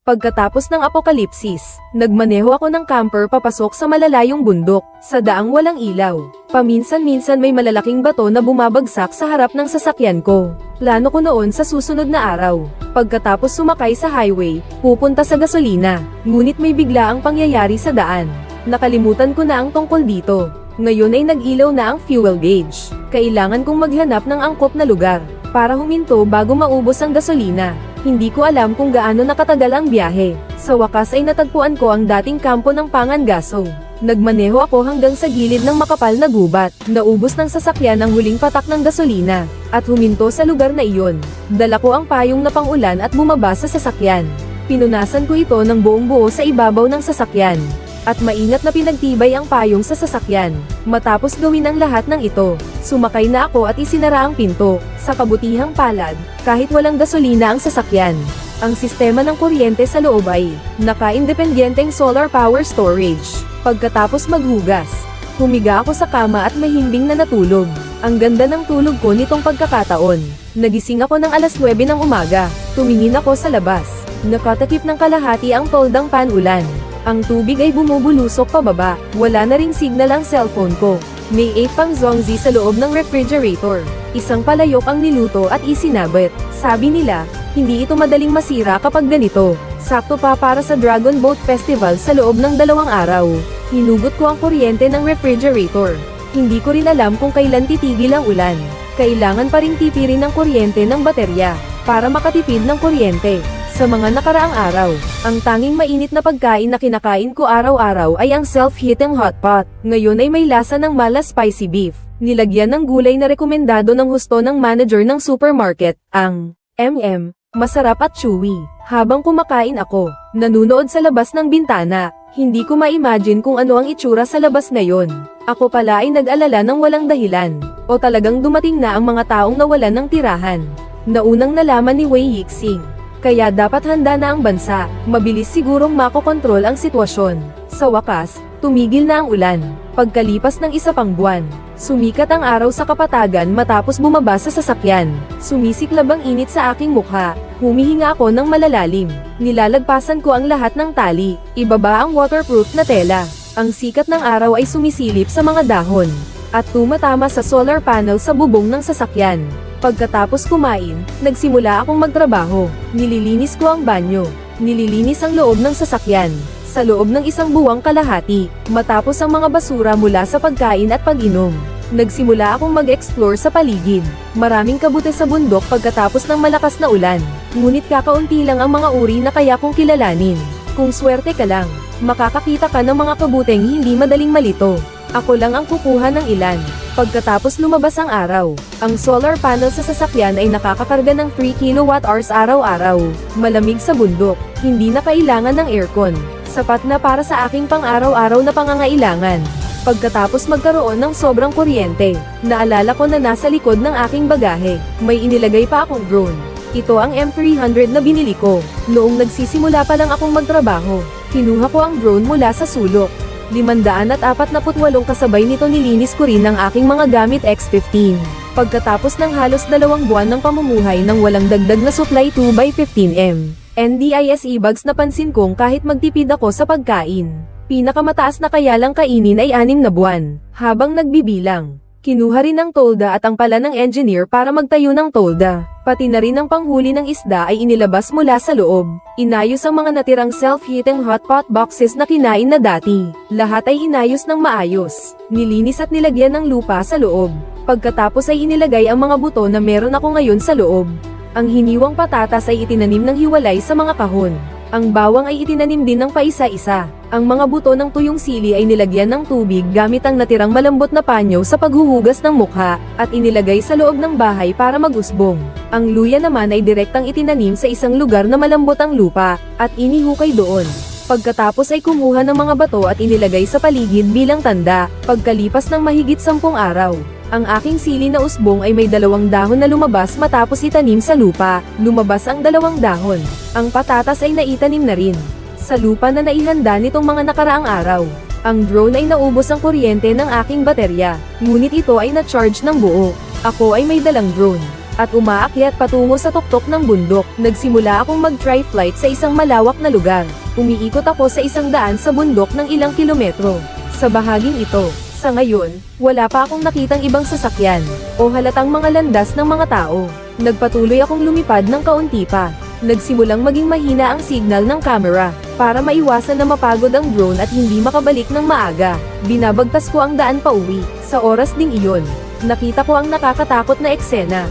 Pagkatapos ng apokalipsis, nagmaneho ako ng camper papasok sa malalayong bundok, sa daang walang ilaw. Paminsan-minsan may malalaking bato na bumabagsak sa harap ng sasakyan ko. Plano ko noon sa susunod na araw, pagkatapos sumakay sa highway, pupunta sa gasolina. Ngunit may bigla ang pangyayari sa daan. Nakalimutan ko na ang tungkol dito. Ngayon ay nag-ilaw na ang fuel gauge. Kailangan kong maghanap ng angkop na lugar para huminto bago maubos ang gasolina. Hindi ko alam kung gaano nakatagal ang biyahe. Sa wakas ay natagpuan ko ang dating kampo ng Pangangaso. Nagmaneho ako hanggang sa gilid ng makapal na gubat. Naubos ng sasakyan ang huling patak ng gasolina, at huminto sa lugar na iyon. Dala ko ang payong na pang-ulan at bumaba sa sasakyan. Pinunasan ko ito ng buong buo sa ibabaw ng sasakyan, at maingat na pinagtibay ang payong sa sasakyan. Matapos gawin ang lahat ng ito, sumakay na ako at isinara ang pinto. Sa kabutihang palad, kahit walang gasolina ang sasakyan, ang sistema ng kuryente sa loob ay naka-independenteng solar power storage. Pagkatapos maghugas, humiga ako sa kama at mahimbing na natulog. Ang ganda ng tulog ko nitong pagkakataon. Nagising ako ng alas 9 ng umaga. Tumingin ako sa labas. Nakatakip ng kalahati ang toldang pan-ulan. Ang tubig ay bumubulusok pababa. Wala na ring signal ang cellphone ko. May 8 pang zongzi sa loob ng refrigerator. Isang palayok ang niluto at isinabit. Sabi nila, hindi ito madaling masira kapag ganito. Sakto pa para sa Dragon Boat Festival sa loob ng 2 araw. Hinugot ko ang kuryente ng refrigerator. Hindi ko rin alam kung kailan titigil ang ulan. Kailangan pa ring tipirin ng kuryente ng baterya para makatipid ng kuryente. Sa mga nakaraang araw, ang tanging mainit na pagkain na kinakain ko araw-araw ay ang self-heating hot pot. Ngayon ay may lasa ng mala spicy beef. Nilagyan ng gulay na rekomendado ng husto ng manager ng supermarket, ang masarap at chewy. Habang kumakain ako, nanunood sa labas ng bintana. Hindi ko ma-imagine kung ano ang itsura sa labas ngayon. Ako pala ay nag-alala ng walang dahilan. O talagang dumating na ang mga taong nawalan ng tirahan. Naunang nalaman ni Wei Yixing. Kaya dapat handa na ang bansa. Mabilis sigurong makokontrol ang sitwasyon. Sa wakas, tumigil na ang ulan. Pagkalipas ng 1 pang buwan, sumikat ang araw sa kapatagan matapos bumaba sa sasakyan. Sumisiklab ang init sa aking mukha. Humihinga ako ng malalalim. Nilalagpasan ko ang lahat ng tali. Ibaba ang waterproof na tela. Ang sikat ng araw ay sumisilip sa mga dahon, at tumatama sa solar panel sa bubong ng sasakyan. Pagkatapos kumain, nagsimula akong magtrabaho. Nililinis ko ang banyo. Nililinis ang loob ng sasakyan. Sa loob ng 1 buwang kalahati, matapos ang mga basura mula sa pagkain at pag-inom, nagsimula akong mag-explore sa paligid. Maraming kabute sa bundok pagkatapos ng malakas na ulan. Ngunit kakaunti lang ang mga uri na kaya kong kilalanin. Kung swerte ka lang, makakakita ka ng mga kabuteng hindi madaling malito. Ako lang ang kukuha ng ilan. Pagkatapos lumabas ang araw, ang solar panel sa sasakyan ay nakakakarga ng 3 kWh araw-araw. Malamig sa bundok, hindi na kailangan ng aircon. Sapat na para sa aking pang-araw-araw na pangangailangan. Pagkatapos magkaroon ng sobrang kuryente, naalala ko na nasa likod ng aking bagahe, may inilagay pa akong drone. Ito ang M300 na binili ko. Noong nagsisimula pa lang akong magtrabaho, kinuha ko ang drone mula sa sulok. 548 kasabay nito nilinis ko rin ang aking mga gamit X15. Pagkatapos ng halos 2 buwan ng pamumuhay ng walang dagdag na supply 2x15M, NDISE bags napansin kong kahit magtipid ako sa pagkain. Pinakamataas na kaya lang kainin ay 6 na buwan. Habang nagbibilang, kinuha rin ang tolda at ang pala ng engineer para magtayo ng tolda. Pati na rin ang panghuli ng isda ay inilabas mula sa loob. Inayos ang mga natirang self-heating hot pot boxes na kinain na dati. Lahat ay inayos ng maayos. Nilinis at nilagyan ng lupa sa loob. Pagkatapos ay inilagay ang mga buto na meron ako ngayon sa loob. Ang hiniwang patatas ay itinanim ng hiwalay sa mga kahon. Ang bawang ay itinanim din ng paisa-isa. Ang mga buto ng tuyong sili ay nilagyan ng tubig gamit ang natirang malambot na panyo sa paghuhugas ng mukha, at inilagay sa loob ng bahay para mag-usbong. Ang luya naman ay direktang itinanim sa isang lugar na malambot ang lupa, at inihukay doon. Pagkatapos ay kumuha ng mga bato at inilagay sa paligid bilang tanda. Pagkalipas ng mahigit 10 araw, ang aking sili na usbong ay may 2 dahon na lumabas matapos itanim sa lupa. Lumabas ang 2 dahon. Ang patatas ay naitanim na rin sa lupa na naihanda nitong mga nakaraang araw. Ang drone ay naubos ang kuryente ng aking baterya, ngunit ito ay na-charge ng buo. Ako ay may dalang drone. at umaakyat patungo sa tuktok ng bundok. Nagsimula akong mag-try flight sa isang malawak na lugar. Umiikot ako sa isang daan sa bundok ng ilang kilometro. Sa bahaging ito, sa ngayon, wala pa akong nakitang ibang sasakyan, o halatang mga landas ng mga tao. Nagpatuloy akong lumipad ng kaunti pa. Nagsimulang maging mahina ang signal ng camera, para maiwasan na mapagod ang drone at hindi makabalik ng maaga. Binabagtas ko ang daan pauwi. Sa oras ding iyon, nakita ko ang nakakatakot na eksena.